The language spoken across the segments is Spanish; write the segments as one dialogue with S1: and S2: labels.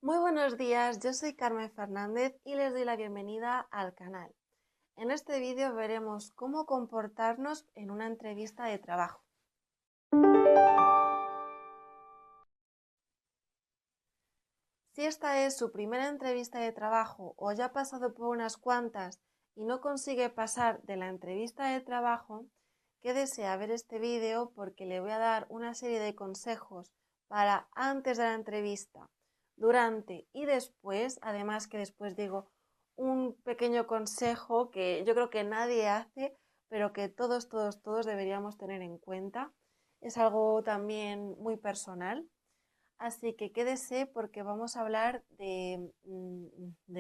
S1: Muy buenos días, yo soy Carmen Fernández y les doy la bienvenida al canal. En este vídeo veremos cómo comportarnos en una entrevista de trabajo. Si esta es su primera entrevista de trabajo o ya ha pasado por unas cuantas y no consigue pasar de la entrevista de trabajo, quédese a ver este vídeo porque le voy a dar una serie de consejos para antes de la entrevista, durante y después. Además que después digo un pequeño consejo que yo creo que nadie hace, pero que todos deberíamos tener en cuenta. Es algo también muy personal. Así que quédese porque vamos a hablar de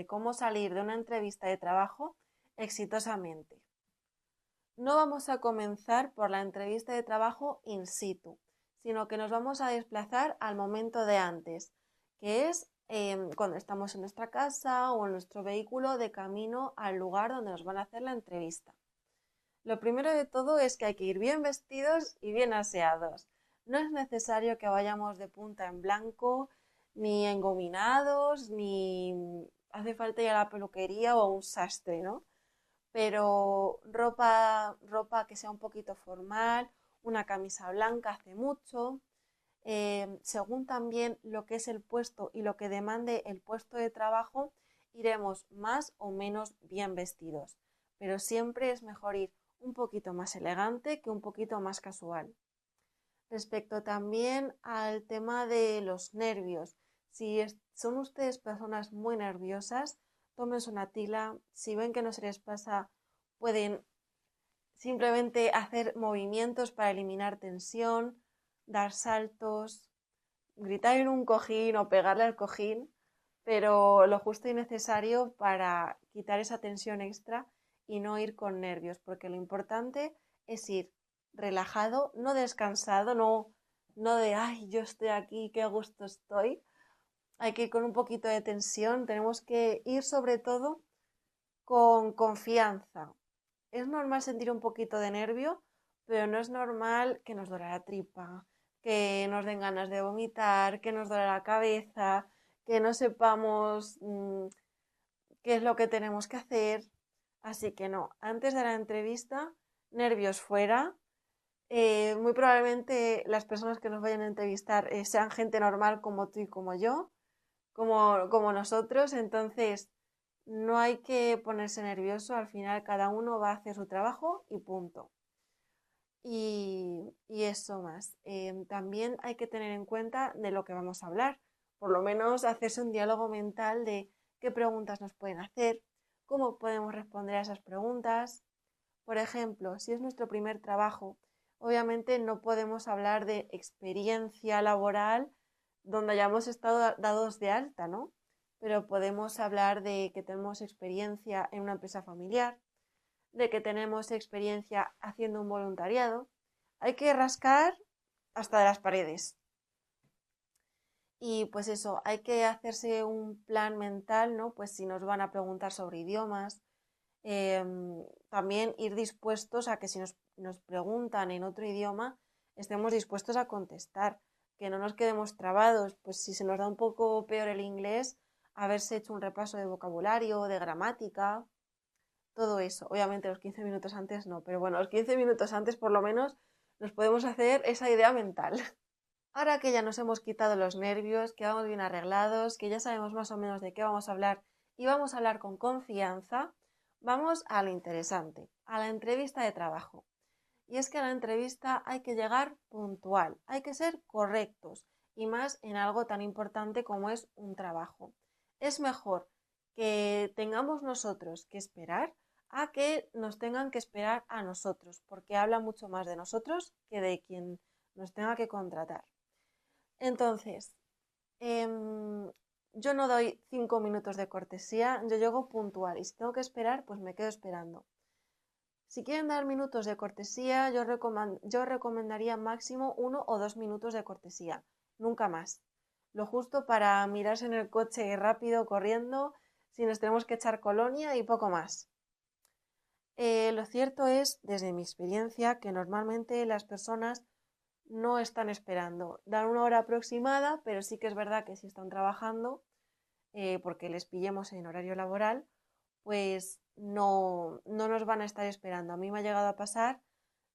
S1: cómo salir de una entrevista de trabajo exitosamente. No vamos a comenzar por la entrevista de trabajo in situ, sino que nos vamos a desplazar al momento de antes, que es cuando estamos en nuestra casa o en nuestro vehículo de camino al lugar donde nos van a hacer la entrevista. Lo primero de todo es que hay que ir bien vestidos y bien aseados. No es necesario que vayamos de punta en blanco, ni engominados, ni hace falta ir a la peluquería o a un sastre, ¿no? Pero ropa que sea un poquito formal, una camisa blanca hace mucho. Según también lo que es el puesto y lo que demande el puesto de trabajo, iremos más o menos bien vestidos. Pero siempre es mejor ir un poquito más elegante que un poquito más casual. Respecto también al tema de los nervios, si son ustedes personas muy nerviosas, tómense una tila. Si ven que no se les pasa, pueden simplemente hacer movimientos para eliminar tensión, dar saltos, gritar en un cojín o pegarle al cojín, pero lo justo y necesario para quitar esa tensión extra y no ir con nervios, porque lo importante es ir relajado, no descansado, no de, ay, yo estoy aquí, qué a gusto estoy. Hay que ir con un poquito de tensión, tenemos que ir sobre todo con confianza. Es normal sentir un poquito de nervio, pero no es normal que nos duela la tripa, que nos den ganas de vomitar, que nos duela la cabeza, que no sepamos qué es lo que tenemos que hacer. Así que no, antes de la entrevista, nervios fuera. Muy probablemente las personas que nos vayan a entrevistar sean gente normal como tú y como yo, como nosotros. Entonces no hay que ponerse nervioso, al final cada uno va a hacer su trabajo y punto. Y eso más. También hay que tener en cuenta de lo que vamos a hablar, por lo menos hacerse un diálogo mental de qué preguntas nos pueden hacer, cómo podemos responder a esas preguntas. Por ejemplo, si es nuestro primer trabajo, obviamente no podemos hablar de experiencia laboral donde hayamos estado dados de alta, ¿no? Pero podemos hablar de que tenemos experiencia en una empresa familiar, de que tenemos experiencia haciendo un voluntariado. Hay que rascar hasta de las paredes. Y pues eso, hay que hacerse un plan mental, ¿no? Pues si nos van a preguntar sobre idiomas, también ir dispuestos a que si nos preguntan en otro idioma, estemos dispuestos a contestar, que no nos quedemos trabados. Pues si se nos da un poco peor el inglés, haberse hecho un repaso de vocabulario, de gramática, todo eso. Obviamente los 15 minutos antes no, pero bueno, los 15 minutos antes por lo menos nos podemos hacer esa idea mental. Ahora que ya nos hemos quitado los nervios, que vamos bien arreglados, que ya sabemos más o menos de qué vamos a hablar y vamos a hablar con confianza, vamos a lo interesante, a la entrevista de trabajo. Y es que a la entrevista hay que llegar puntual, hay que ser correctos y más en algo tan importante como es un trabajo. Es mejor que tengamos nosotros que esperar a que nos tengan que esperar a nosotros, porque habla mucho más de nosotros que de quien nos tenga que contratar. Entonces, yo no doy 5 minutos de cortesía, yo llego puntual y si tengo que esperar, pues me quedo esperando. Si quieren dar minutos de cortesía, yo recomendaría máximo 1 o 2 minutos de cortesía, nunca más. Lo justo para mirarse en el coche rápido, corriendo, si nos tenemos que echar colonia y poco más. Lo cierto es, desde mi experiencia, que normalmente las personas no están esperando. Dan una hora aproximada, pero sí que es verdad que si están trabajando, porque les pillemos en horario laboral, pues no nos van a estar esperando. A mí me ha llegado a pasar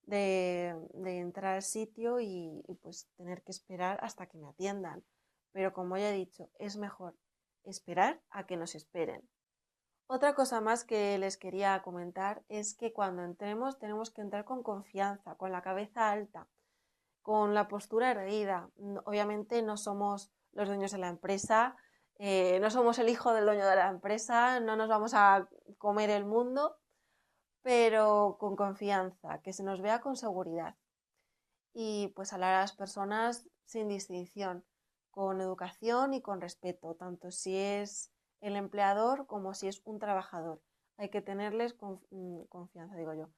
S1: de entrar al sitio y pues tener que esperar hasta que me atiendan. Pero como ya he dicho, es mejor esperar a que nos esperen. Otra cosa más que les quería comentar es que cuando entremos tenemos que entrar con confianza, con la cabeza alta, con la postura erguida. Obviamente no somos los dueños de la empresa, no somos el hijo del dueño de la empresa, no nos vamos a comer el mundo, pero con confianza, que se nos vea con seguridad. Y pues hablar a las personas sin distinción, con educación y con respeto, tanto si es el empleador como si es un trabajador. Hay que tenerles confianza, digo yo.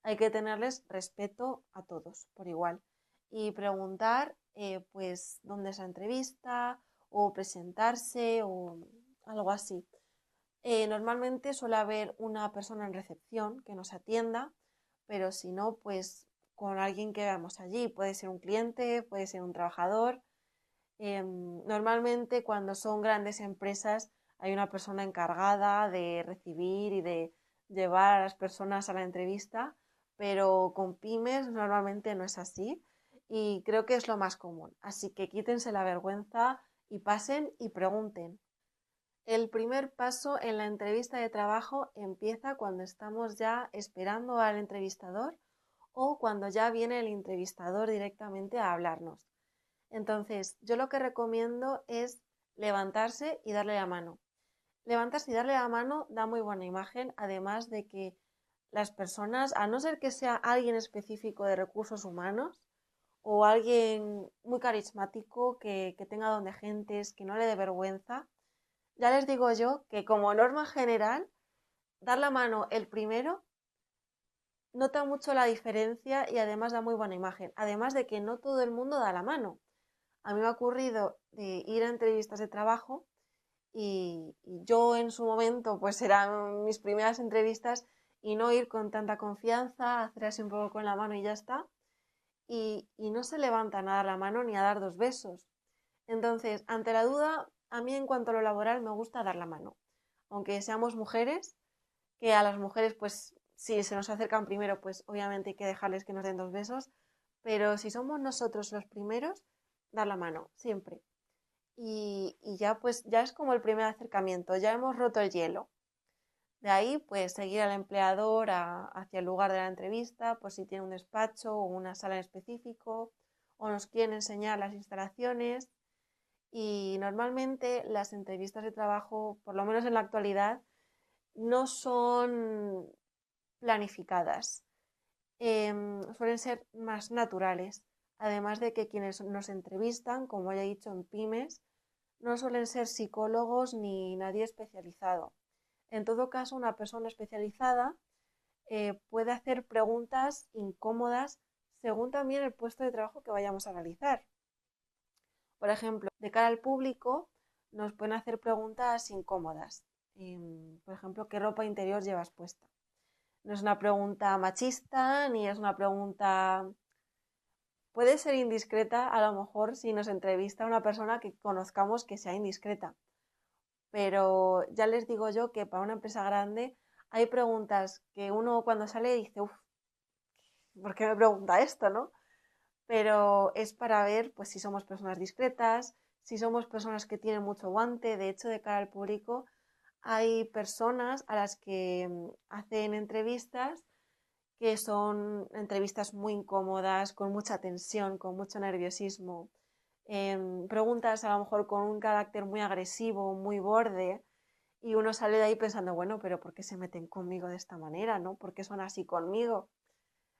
S1: Hay que tenerles respeto a todos por igual. Y preguntar, pues, dónde es la entrevista o presentarse o algo así. Normalmente suele haber una persona en recepción que nos atienda, pero si no, pues con alguien que veamos allí. Puede ser un cliente, puede ser un trabajador. Normalmente cuando son grandes empresas hay una persona encargada de recibir y de llevar a las personas a la entrevista, pero con pymes normalmente no es así y creo que es lo más común. Así que quítense la vergüenza y pasen y pregunten. El primer paso en la entrevista de trabajo empieza cuando estamos ya esperando al entrevistador o cuando ya viene el entrevistador directamente a hablarnos. Entonces, yo lo que recomiendo es levantarse y darle la mano. Levantarse y darle la mano da muy buena imagen, además de que las personas, a no ser que sea alguien específico de recursos humanos o alguien muy carismático que tenga don de gentes, que no le dé vergüenza, ya les digo yo que como norma general, dar la mano el primero nota mucho la diferencia y además da muy buena imagen. Además de que no todo el mundo da la mano. A mí me ha ocurrido de ir a entrevistas de trabajo y yo en su momento pues eran mis primeras entrevistas y no ir con tanta confianza, hacer así un poco con la mano y ya está. Y no se levantan a dar la mano ni a dar dos besos. Entonces, ante la duda, a mí en cuanto a lo laboral me gusta dar la mano. Aunque seamos mujeres, que a las mujeres pues si se nos acercan primero pues obviamente hay que dejarles que nos den dos besos, pero si somos nosotros los primeros, dar la mano, siempre. Y ya pues ya es como el primer acercamiento, ya hemos roto el hielo. De ahí pues seguir al empleador hacia el lugar de la entrevista, pues si tiene un despacho o una sala en específico o nos quieren enseñar las instalaciones. Y normalmente las entrevistas de trabajo, por lo menos en la actualidad, no son planificadas. Suelen ser más naturales. Además de que quienes nos entrevistan, como ya he dicho en pymes, no suelen ser psicólogos ni nadie especializado. En todo caso, una persona especializada puede hacer preguntas incómodas según también el puesto de trabajo que vayamos a realizar. Por ejemplo, de cara al público, nos pueden hacer preguntas incómodas. Por ejemplo, ¿qué ropa interior llevas puesta? No es una pregunta machista, ni es una pregunta... Puede ser indiscreta, a lo mejor, si nos entrevista una persona que conozcamos que sea indiscreta. Pero ya les digo yo que para una empresa grande hay preguntas que uno cuando sale dice, uff, ¿por qué me pregunta esto, no? Pero es para ver pues si somos personas discretas, si somos personas que tienen mucho guante. De hecho, de cara al público, hay personas a las que hacen entrevistas que son entrevistas muy incómodas, con mucha tensión, con mucho nerviosismo. Preguntas a lo mejor con un carácter muy agresivo, muy borde, y uno sale de ahí pensando, bueno, pero ¿por qué se meten conmigo de esta manera, no? ¿Por qué son así conmigo?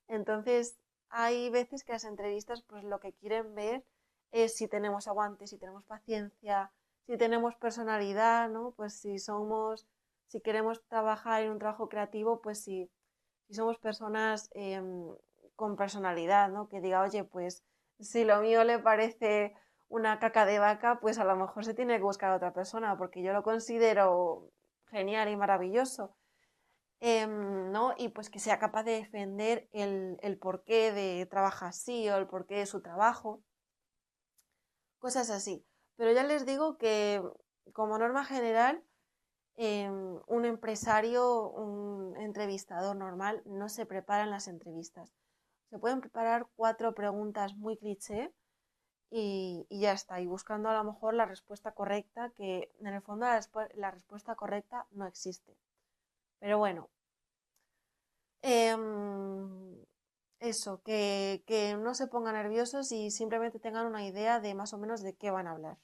S1: Entonces, hay veces que las entrevistas, pues lo que quieren ver es si tenemos aguante, si tenemos paciencia, si tenemos personalidad, ¿no? Pues si queremos trabajar en un trabajo creativo, pues si somos personas con personalidad, ¿no? Que diga, oye, pues si lo mío le parece una caca de vaca, pues a lo mejor se tiene que buscar a otra persona, porque yo lo considero genial y maravilloso. ¿No? Y pues que sea capaz de defender el porqué de trabajar así o el porqué de su trabajo, cosas así. Pero ya les digo que como norma general, un empresario, un entrevistador normal no se prepara en las entrevistas. Se pueden preparar 4 preguntas muy cliché y ya está, y buscando a lo mejor la respuesta correcta, que en el fondo la respuesta correcta no existe. Pero bueno, eso, que no se pongan nerviosos y simplemente tengan una idea de más o menos de qué van a hablar.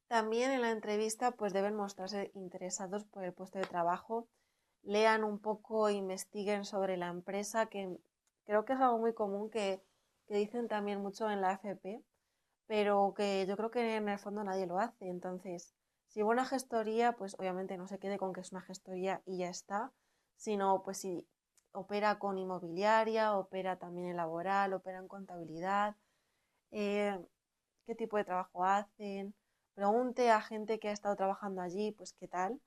S1: También en la entrevista pues deben mostrarse interesados por el puesto de trabajo, lean un poco, investiguen sobre la empresa, que creo que es algo muy común que dicen también mucho en la FP, pero que yo creo que en el fondo nadie lo hace. Entonces, si va una gestoría, pues obviamente no se quede con que es una gestoría y ya está, sino pues si opera con inmobiliaria, opera también en laboral, opera en contabilidad, eh, qué tipo de trabajo hacen, pregunte a gente que ha estado trabajando allí, pues qué tal.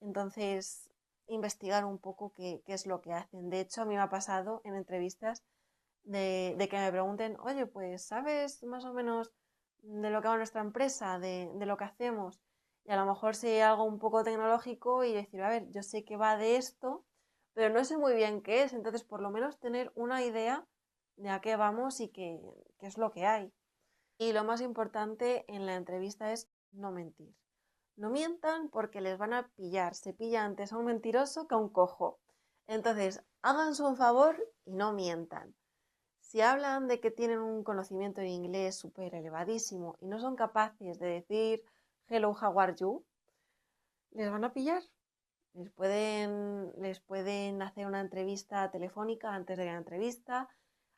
S1: Entonces, investigar un poco qué es lo que hacen. De hecho, a mí me ha pasado en entrevistas de que me pregunten, oye, pues ¿sabes más o menos de lo que va nuestra empresa, de lo que hacemos? Y a lo mejor sé algo un poco tecnológico y decir, a ver, yo sé que va de esto, pero no sé muy bien qué es. Entonces, por lo menos tener una idea de a qué vamos y qué es lo que hay. Y lo más importante en la entrevista es no mentir. No mientan porque les van a pillar. Se pilla antes a un mentiroso que a un cojo. Entonces, háganse un favor y no mientan. Si hablan de que tienen un conocimiento en inglés súper elevadísimo y no son capaces de decir hello, how are you, les van a pillar. Les pueden hacer una entrevista telefónica antes de la entrevista.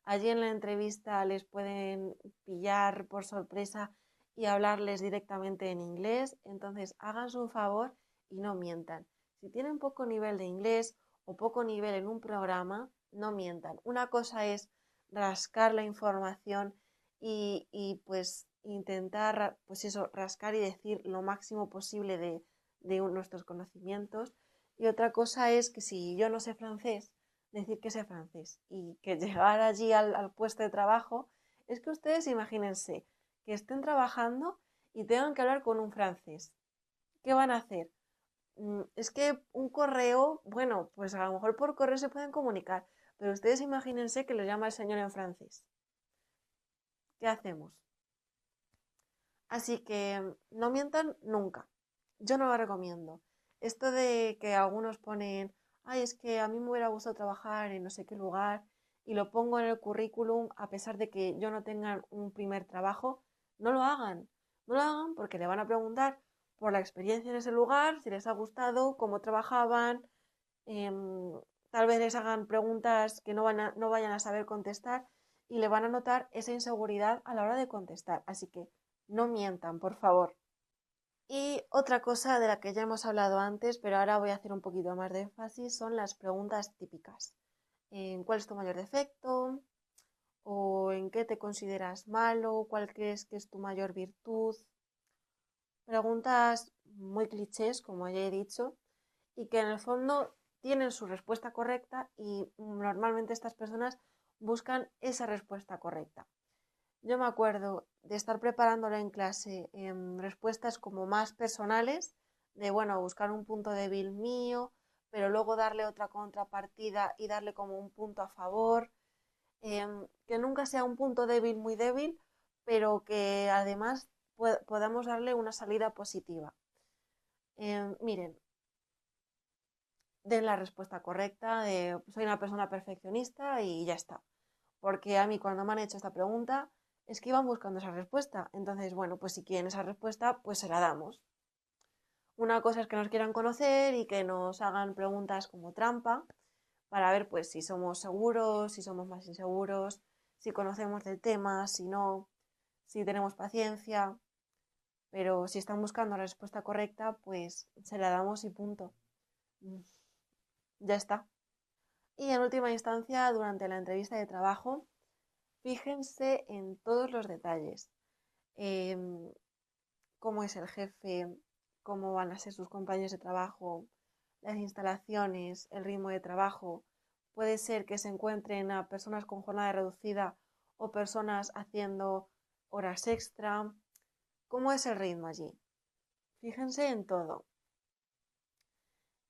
S1: Allí en la entrevista les pueden pillar por sorpresa y hablarles directamente en inglés. Entonces, háganse un favor y no mientan. Si tienen poco nivel de inglés o poco nivel en un programa, no mientan. Una cosa es rascar la información y pues intentar, pues eso, rascar y decir lo máximo posible de nuestros conocimientos. Y otra cosa es que si yo no sé francés, decir que sé francés y que llegar allí al puesto de trabajo, es que ustedes imagínense que estén trabajando y tengan que hablar con un francés. ¿Qué van a hacer? Es que un correo, bueno, pues a lo mejor por correo se pueden comunicar, pero ustedes imagínense que les llama el señor en francés. ¿Qué hacemos? Así que no mientan nunca. Yo no lo recomiendo. Esto de que algunos ponen, ay, es que a mí me hubiera gustado trabajar en no sé qué lugar y lo pongo en el currículum a pesar de que yo no tenga un primer trabajo, no lo hagan. No lo hagan porque le van a preguntar por la experiencia en ese lugar, si les ha gustado, cómo trabajaban, em, tal vez les hagan preguntas que no vayan a saber contestar y le van a notar esa inseguridad a la hora de contestar. Así que no mientan, por favor. Y otra cosa de la que ya hemos hablado antes, pero ahora voy a hacer un poquito más de énfasis, son las preguntas típicas. ¿En cuál es tu mayor defecto? ¿O en qué te consideras malo? ¿Cuál crees que es tu mayor virtud? Preguntas muy clichés, como ya he dicho, y que en el fondo tienen su respuesta correcta y normalmente estas personas buscan esa respuesta correcta. Yo me acuerdo de estar preparándolo en clase en respuestas como más personales, de bueno, buscar un punto débil mío, pero luego darle otra contrapartida y darle como un punto a favor, que nunca sea un punto débil muy débil, pero que además podamos darle una salida positiva. Miren, den la respuesta correcta de soy una persona perfeccionista y ya está. Porque a mí cuando me han hecho esta pregunta es que iban buscando esa respuesta. Entonces, bueno, pues si quieren esa respuesta, pues se la damos. Una cosa es que nos quieran conocer y que nos hagan preguntas como trampa para ver pues si somos seguros, si somos más inseguros, si conocemos del tema, si no, si tenemos paciencia. Pero si están buscando la respuesta correcta, pues se la damos y punto. Ya está. Y en última instancia, durante la entrevista de trabajo, fíjense en todos los detalles. Em, Cómo es el jefe, cómo van a ser sus compañeros de trabajo, las instalaciones, el ritmo de trabajo. Puede ser que se encuentren a personas con jornada reducida o personas haciendo horas extra. ¿Cómo es el ritmo allí? fíjense en todo.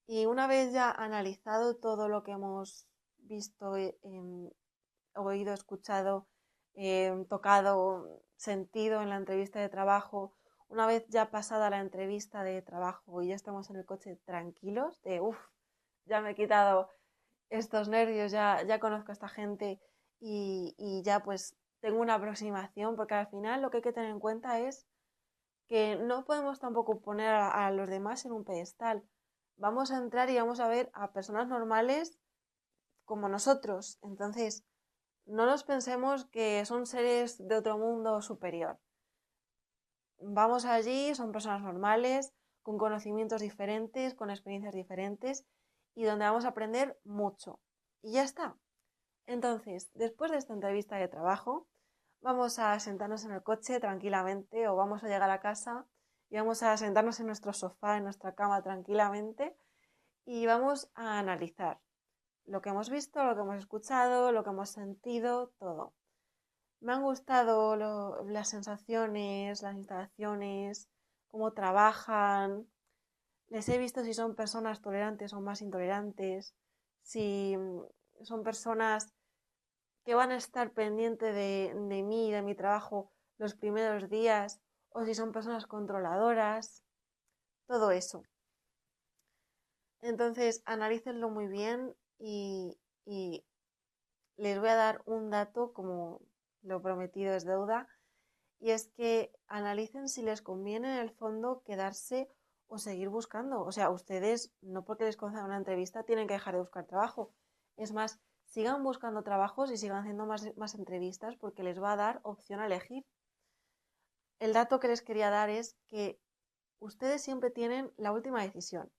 S1: Y una vez ya analizado todo lo que hemos visto, oído, escuchado, tocado, sentido en la entrevista de trabajo, una vez ya pasada la entrevista de trabajo y ya estamos en el coche tranquilos, de uff, ya me he quitado estos nervios, ya conozco a esta gente y ya pues tengo una aproximación, porque al final lo que hay que tener en cuenta es que no podemos tampoco poner a los demás en un pedestal. Vamos a entrar y vamos a ver a personas normales como nosotros. Entonces, no nos pensemos que son seres de otro mundo superior. Vamos allí, son personas normales, con conocimientos diferentes, con experiencias diferentes y donde vamos a aprender mucho. Y ya está. Entonces, después de esta entrevista de trabajo, vamos a sentarnos en el coche tranquilamente o vamos a llegar a casa y vamos a sentarnos en nuestro sofá, en nuestra cama tranquilamente y vamos a analizar lo que hemos visto, lo que hemos escuchado, lo que hemos sentido, todo. Me han gustado las sensaciones, las instalaciones, cómo trabajan. Les he visto si son personas tolerantes o más intolerantes, si son personas que van a estar pendientes de mí y de mi trabajo los primeros días, o si son personas controladoras, todo eso. Entonces, analícenlo muy bien y les voy a dar un dato, como lo prometido es deuda, y es que analicen si les conviene en el fondo quedarse o seguir buscando. O sea, ustedes no porque les concedan una entrevista tienen que dejar de buscar trabajo. Es más, sigan buscando trabajos y sigan haciendo más entrevistas porque les va a dar opción a elegir. El dato que les quería dar es que ustedes siempre tienen la última decisión.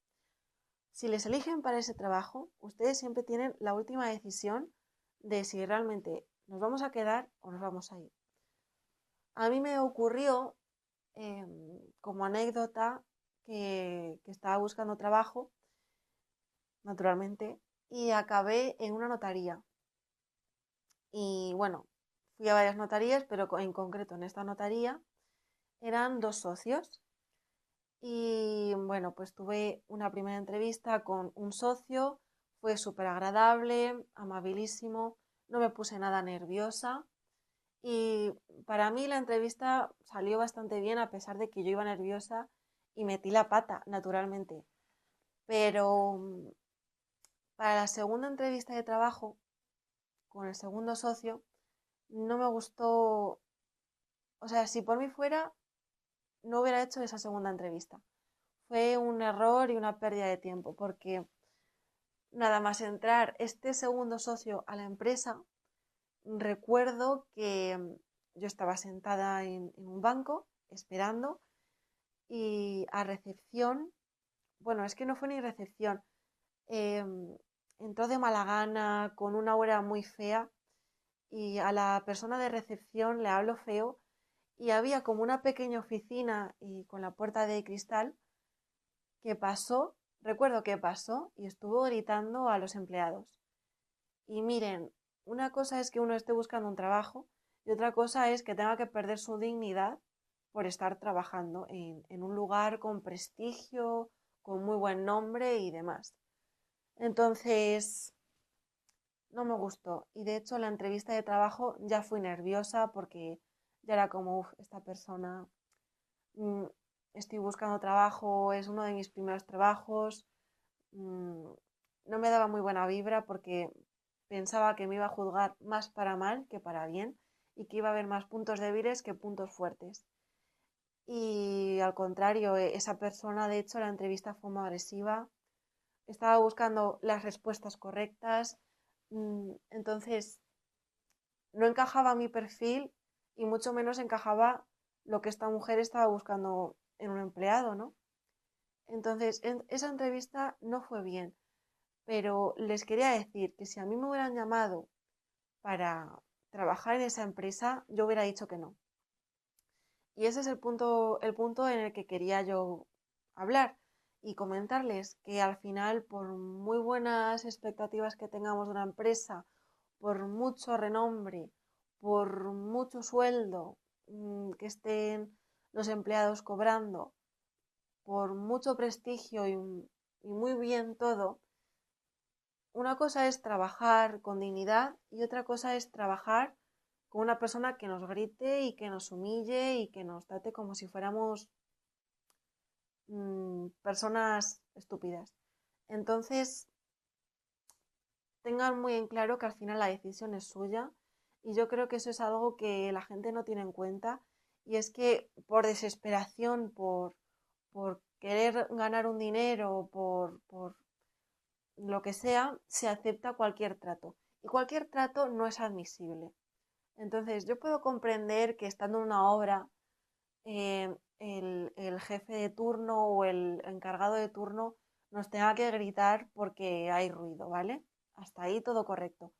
S1: Si les eligen para ese trabajo, ustedes siempre tienen la última decisión de si realmente nos vamos a quedar o nos vamos a ir. A mí me ocurrió como anécdota que estaba buscando trabajo, naturalmente, y acabé en una notaría. Y bueno, fui a varias notarías, pero en concreto en esta notaría eran dos socios. Y bueno, pues tuve una primera entrevista con un socio, fue súper agradable, amabilísimo, no me puse nada nerviosa. Y para mí la entrevista salió bastante bien a pesar de que yo iba nerviosa y metí la pata, naturalmente. Pero para la segunda entrevista de trabajo con el segundo socio, no me gustó, o sea, si por mí fuera, no hubiera hecho esa segunda entrevista. Fue un error y una pérdida de tiempo, porque nada más entrar este segundo socio a la empresa, recuerdo que yo estaba sentada en un banco esperando y a recepción, bueno, es que no fue ni recepción, entró de mala gana, con una aura muy fea y a la persona de recepción le hablo feo y había como una pequeña oficina y con la puerta de cristal que pasó, recuerdo que pasó y estuvo gritando a los empleados. Y miren, una cosa es que uno esté buscando un trabajo y otra cosa es que tenga que perder su dignidad por estar trabajando en un lugar con prestigio, con muy buen nombre y demás. Entonces, no me gustó. Y de hecho, la entrevista de trabajo ya fui nerviosa porque ya era como, uff, esta persona, mm, estoy buscando trabajo, es uno de mis primeros trabajos. mm, no me daba muy buena vibra porque pensaba que me iba a juzgar más para mal que para bien y que iba a haber más puntos débiles que puntos fuertes. Y al contrario, esa persona, de hecho, la entrevista fue muy agresiva, estaba buscando las respuestas correctas, entonces no encajaba mi perfil y mucho menos encajaba lo que esta mujer estaba buscando en un empleado, ¿no? Entonces, esa entrevista no fue bien, pero les quería decir que si a mí me hubieran llamado para trabajar en esa empresa, yo hubiera dicho que no. Y ese es el punto en el que quería yo hablar y comentarles que al final, por muy buenas expectativas que tengamos de una empresa, por mucho renombre, por mucho sueldo que estén los empleados cobrando, por mucho prestigio y muy bien todo, una cosa es trabajar con dignidad y otra cosa es trabajar con una persona que nos grite y que nos humille y que nos trate como si fuéramos personas estúpidas. Entonces, tengan muy en claro que al final la decisión es suya y yo creo que eso es algo que la gente no tiene en cuenta y es que por desesperación, por querer ganar un dinero, por lo que sea, se acepta cualquier trato y cualquier trato no es admisible. Entonces, yo puedo comprender que estando en una obra, el jefe de turno o el encargado de turno nos tenga que gritar porque hay ruido, ¿vale? Hasta ahí todo correcto.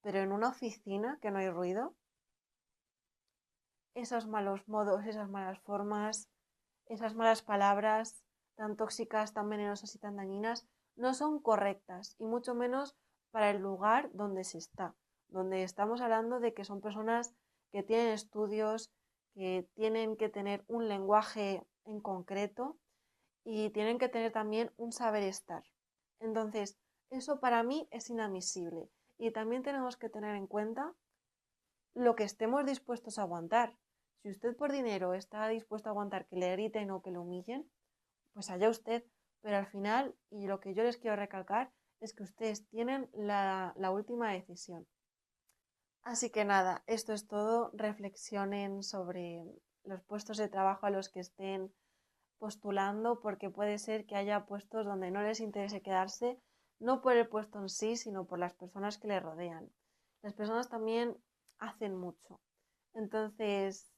S1: Pero en una oficina que no hay ruido, esos malos modos, esas malas formas, esas malas palabras tan tóxicas, tan venenosas y tan dañinas, no son correctas, y mucho menos para el lugar donde se está, donde estamos hablando de que son personas que tienen estudios, que tienen que tener un lenguaje en concreto y tienen que tener también un saber estar. Entonces, eso para mí es inadmisible. Y también tenemos que tener en cuenta lo que estemos dispuestos a aguantar. Si usted por dinero está dispuesto a aguantar que le griten o que le humillen, pues allá usted. Pero al final, y lo que yo les quiero recalcar, es que ustedes tienen la última decisión. Así que nada, esto es todo. Reflexionen sobre los puestos de trabajo a los que estén postulando, porque puede ser que haya puestos donde no les interese quedarse, no por el puesto en sí, sino por las personas que le rodean. Las personas también hacen mucho. Entonces,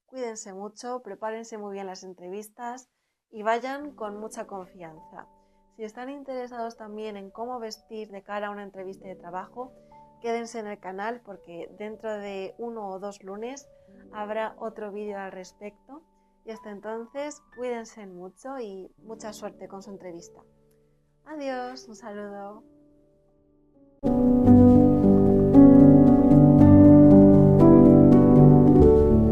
S1: cuídense mucho, prepárense muy bien las entrevistas y vayan con mucha confianza. Si están interesados también en cómo vestir de cara a una entrevista de trabajo, quédense en el canal porque dentro de 1 o 2 lunes habrá otro vídeo al respecto. Y hasta entonces, cuídense mucho y mucha suerte con su entrevista. Adiós, un saludo.